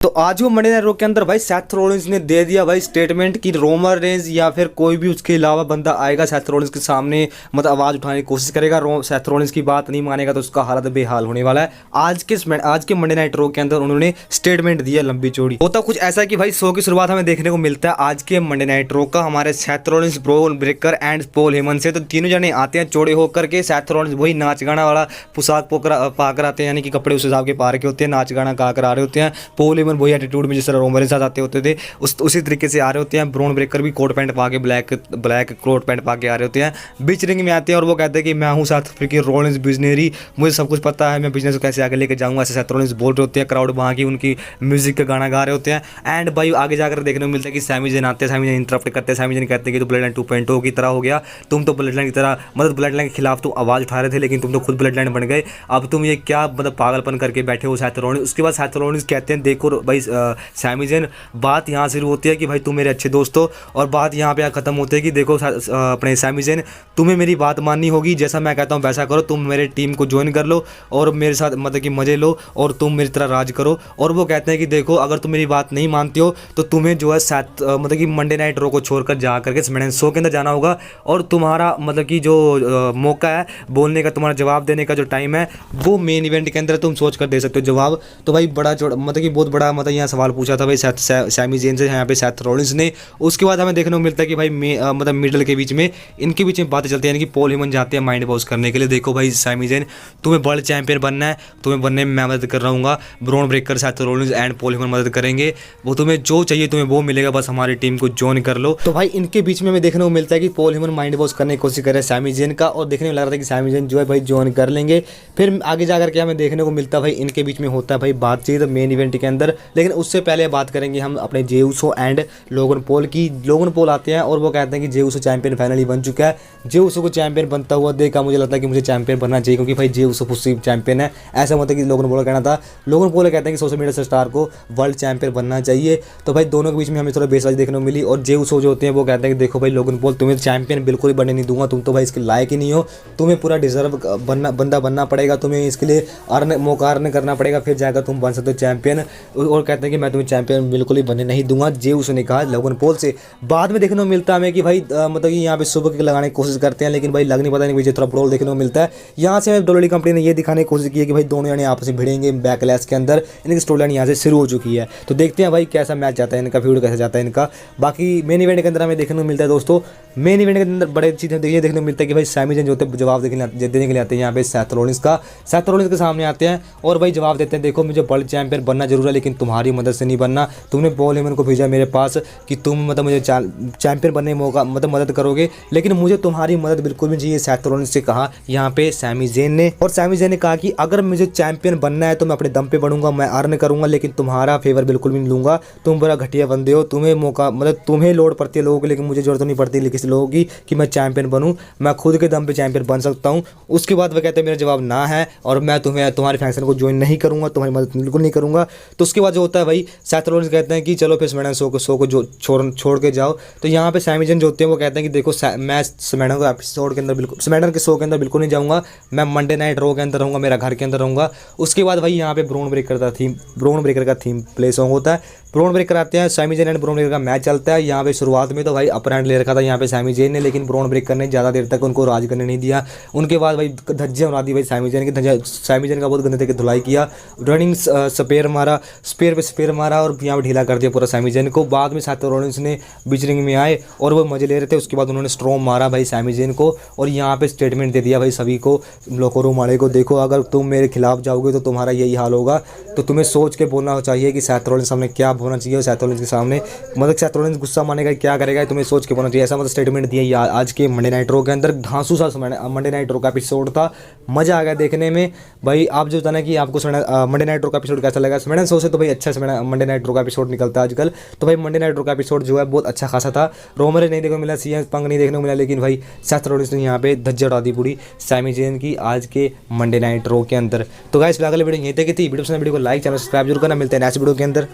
तो आज वो मंडे नाइट रॉ के अंदर भाई सेथ रॉलिंस ने दे दिया भाई स्टेटमेंट कि रोमन रेंज या फिर कोई भी उसके अलावा बंदा आएगा सेथ रॉलिंस के सामने मतलब आवाज़ उठाने की कोशिश करेगा, सेथ रॉलिंस की बात नहीं मानेगा तो उसका हालत बेहाल होने वाला है। आज के मंडे नाइट रॉ के अंदर उन्होंने स्टेटमेंट दिया लंबी चौड़ी। होता कुछ ऐसा कि भाई शो की शुरुआत हमें देखने को मिलता है आज के मंडे नाइट रॉ का हमारे Seth Rollins, Bron Breakker and Paul Heyman से। तो तीनों जने आते हैं चौड़े होकर के। सेथ रॉलिंस वही नाच गाना वाला पोशाक पाकर आते हैं, यानी कि कपड़े उस हिसाब के पा रखे होते हैं, नाच गाना गा कर आ रहे होते हैं। पॉल हेमन वही एटीट्यूड में रोमन के साथ आते होते थे उसी तरीके से आ रहे होते हैं। ब्रॉन ब्रेकर भी कोट पैंट पा के ब्लैक कोट पैंट पा के आ रहे होते हैं। बीच रिंग में आते हैं और वो कहते हैं कि मैं हूं साउथ अफ्रीकी रॉलिंस बिजनेरी, मुझे सब कुछ पता है, मैं बिजनेस को कैसे आगे लेके जाऊंगा, ऐसे सेथ रॉलिंस बोल रहे होते हैं। क्राउड वहाँ की उनकी म्यूजिक का गाना गा रहे होते हैं। एंड भाई आगे जाकर देखने को मिलता है कि सैमी ज़ैन आते हैं, सैमी ज़ैन इंटरप्ट करते हैं। सैमी ज़ैन कहते हैं कि तो ब्लड लाइन 2.0 की तरह हो गया, तुम तो ब्लड लाइन की तरह मतलब ब्लड लाइन के खिलाफ तुम आवाज़ उठा रहे थे लेकिन तुम तो खुद ब्लड लाइन बन गए, अब तुम ये क्या मतलब पागलपन करके बैठे हो सेथ रॉलिंस। उसके बाद सेथ रॉलिंस कहते हैं देखो भाई सैमी ज़ैन, बात यहाँ शुरू होती है कि भाई तुम मेरे अच्छे दोस्त हो, और बात यहाँ पे ख़त्म होती है कि देखो अपने सैमी ज़ैन, तुम्हें मेरी बात माननी होगी, जैसा मैं कहता हूँ वैसा करो, तुम मेरे टीम को ज्वाइन कर लो और मेरे साथ मतलब कि मज़े लो और तुम मेरी तरह राज करो। और वो कहते हैं कि देखो अगर तुम मेरी बात नहीं मानते हो तो तुम्हें जो है मतलब कि मंडे नाइट रॉ को छोड़कर जा करके स्मैकडाउन शो के अंदर जाना होगा, और तुम्हारा मतलब कि जो मौका है बोलने का, तुम्हारा जवाब देने का जो टाइम है वो मेन इवेंट के अंदर तुम सोच कर दे सकते हो जवाब। तो भाई बड़ा मतलब कि बहुत बड़ा मतलब यहाँ सवाल पूछा था भाई सैमी ज़ैन से यहाँ पे सेथ रॉलिंस ने। उसके बाद हमें देखने को मिलता है कि भाई मतलब मिडल के बीच में इनके बीच में बातें चलती हैं, यानी कि पॉल हेमन जाते हैं माइंड वॉश करने के लिए। देखो भाई सैमी ज़ैन, तुम्हें वर्ल्ड चैंपियन बनना है, तुम्हें बनने में मैं मदद कर रहा हूँ, Bron Breakker, Seth Rollins and Paul Heyman मदद करेंगे, वो तुम्हें जो चाहिए तुम्हें वो मिलेगा, बस हमारी टीम को ज्वाइन कर लो। तो भाई इनके बीच में हमें देखने को मिलता है कि पॉल हेमन माइंड वॉश करने की कोशिश कर रहे हैं सैमी ज़ैन का, और देखने में लग रहा था कि सैमी ज़ैन जो है भाई ज्वाइन कर लेंगे। फिर आगे जाकर के हमें देखने को मिलता है भाई इनके बीच में होता है भाई बातचीत मेन इवेंट के अंदर। लेकिन उससे पहले बात करेंगे हम अपने जे उसो एंड लोगन पॉल की। लोगन पॉल आते हैं और वो कहते हैं कि जे उसो चैंपियन फाइनली बन चुका है। जे उसो को चैंपियन बनता हुआ देखा मुझे लगता है कि मुझे चैंपियन बनना चाहिए, क्योंकि भाई जे उसो खुशी चैंपियन है, ऐसा मतलब कि लोगन पॉल का कहना था। लोगन पॉल कहते हैं कि सोशल मीडिया स्टार को वर्ल्ड चैंपियन बनना चाहिए। तो भाई दोनों के बीच में हमें थोड़ा बेसबाजी देखने को मिली, और जे उसो जो होते हैं वो कहते हैं कि देखो भाई लोगन पॉल, तुम्हें चैंपियन बिल्कुल ही बनने नहीं दूंगा, तुम तो भाई इसके लायक ही नहीं हो, तुम्हें पूरा डिजर्व बंदा बनना पड़ेगा, तुम्हें इसके लिए मौका अर्न करना पड़ेगा, फिर जाकर तुम बन सकते हो चैंपियन। और कहते हैं कि मैं तुम्हें चैंपियन बिल्कुल ही बनने नहीं दूंगा, जे उसो ने कहा लोगन पॉल से। बाद में देखने को मिलता है हमें कि भाई मतलब कि यहाँ पे सुबह किक लगाने की कोशिश करते हैं, लेकिन भाई लग नहीं पता नहीं, मुझे थोड़ा ब्रोल देखने को मिलता है। यहाँ से WWE कंपनी ने ये दिखाने की कोशिश की है कि भाई दोनों जने आपस में भिड़ेंगे बैकलैश के अंदर, इनकी स्टोरी लाइन यहाँ से शुरू हो चुकी है। तो देखते हैं भाई कैसा मैच जाता है इनका, फ्यूड कैसा जाता है इनका। बाकी मेन इवेंट के अंदर हमें देखने को मिलता है दोस्तों, मेन इवेंट के अंदर बड़े चीज़ें देखने को मिलता है कि भाई सैमी ज़ैन जो होते हैं जवाब देने के लिए आते हैं यहाँ पे सेथ रॉलिंस के सामने आते हैं और भाई जवाब देते हैं देखो मुझे वर्ल्ड चैंपियन बनना जरूर है, लेकिन तुम्हारी मदद से नहीं बनना। तुमने पॉल हेमन को भेजा मेरे पास कि तुम मतलब मुझे चैंपियन बनने में मौका मतलब मदद करोगे, लेकिन मुझे तुम्हारी मदद बिल्कुल भी चाहिए, सेथ रॉलिंस से कहा यहाँ पे सैमी ज़ैन ने। और सैमी ज़ैन ने कहा कि अगर मुझे चैंपियन बनना है तो मैं अपने दम पे बनूंगा, मैं अर्न करूंगा, लेकिन तुम्हारा फेवर बिल्कुल भी नहीं लूंगा, तुम बड़ा घटिया बंदे हो, तुम्हें मौका मतलब तुम्हें लोड पड़ती है लोगों की, लेकिन मुझे जरूरत नहीं पड़ती किसी लोगों की कि मैं चैंपियन बनूँ, मैं खुद के दम पे चैंपियन बन सकता हूँ। उसके बाद वह कहते हैं मेरा जवाब ना है और मैं तुम्हारे फैक्शन को ज्वाइन नहीं करूँगा, तुम्हारी मदद बिल्कुल नहीं करूँगा। तो उसके बाद जो होता है भाई सेथ रॉलिंस कहते हैं कि चलो फिर स्मैकडाउन शो को जो छोड़ के जाओ। तो यहाँ पे सैमी ज़ैन जो होते हैं वो कहते हैं कि देखो मैं स्मैकडाउन के एपिसोड के अंदर बिल्कुल, स्मैकडाउन के शो के अंदर बिल्कुल नहीं जाऊँगा, मैं मंडे नाइट रॉ के अंदर रहूँगा, मेरा घर के अंदर रहूँगा। उसके बाद भाई यहाँ पे ब्रॉन ब्रेकर का थीम प्ले सॉन्ग होता है, ब्रॉन ब्रेकर आते हैं, Sami Zayn and Bron Breakker का मैच चलता है। यहाँ पे शुरुआत में तो भाई अपर हैंड ले रखा था यहाँ पे सैमी ज़ैन ने, लेकिन ब्रॉन ब्रेकर ने ज़्यादा देर तक उनको राज करने नहीं दिया। उनके बाद भाई धज्जियाँ उड़ा दी भाई सैमी ज़ैन की, सैमी ज़ैन का बहुत गंदे तरीके धुलाई किया, रनिंग स्पेयर मारा और यहाँ पर ढीला कर दिया पूरा सैमी ज़ैन को। बाद में सेथ रॉलिंस ने बीच रिंग में आए और वो मजे ले रहे थे, उसके बाद उन्होंने स्ट्रॉम मारा भाई सैमी ज़ैन को, और यहाँ पे स्टेटमेंट दे दिया भाई सभी को, लोकोरो माड़े को, देखो अगर तुम मेरे खिलाफ जाओगे तो तुम्हारा यही हाल होगा, तो तुम्हें सोच के बोलना चाहिए कि सेथ रॉलिंस सामने क्या बोलना चाहिए, सेथ रॉलिंस के सामने मतलब सेथ रॉलिंस गुस्सा मानेगा क्या करेगा, तुम्हें सोच के बोलना चाहिए, ऐसा मतलब स्टेटमेंट दिया आज के मंडे नाइट रॉ के अंदर। धांसू सा मंडे नाइट रॉ का एपिसोड था, मज़ा आ गया देखने में। भाई आप जो बताना कि आपको मंडे नाइट रॉ का एपिसोड कैसा लगा। स्मैकडाउन शो से तो भाई अच्छा मंडे नाइट रॉ का एपिसोड निकलता है आजकल, तो भाई मंडे नाइट रॉ का एपिसोड जो है बहुत अच्छा खासा था। रोमन रेंज नहीं देखने को मिला, सीएम पंग नहीं देखने को मिला, लेकिन भाई सेथ रॉलिंस ने यहाँ पे धज्जियाँ उड़ा दी पूरी सैमी ज़ैन की आज के मंडे नाइट रॉ के अंदर। तो गाइस अगले वीडियो यहीं तक की थी। वीडियो को लाइक, चैनल सब्सक्राइब जरूर करना। मिलते हैं नेक्स्ट वीडियो के अंदर।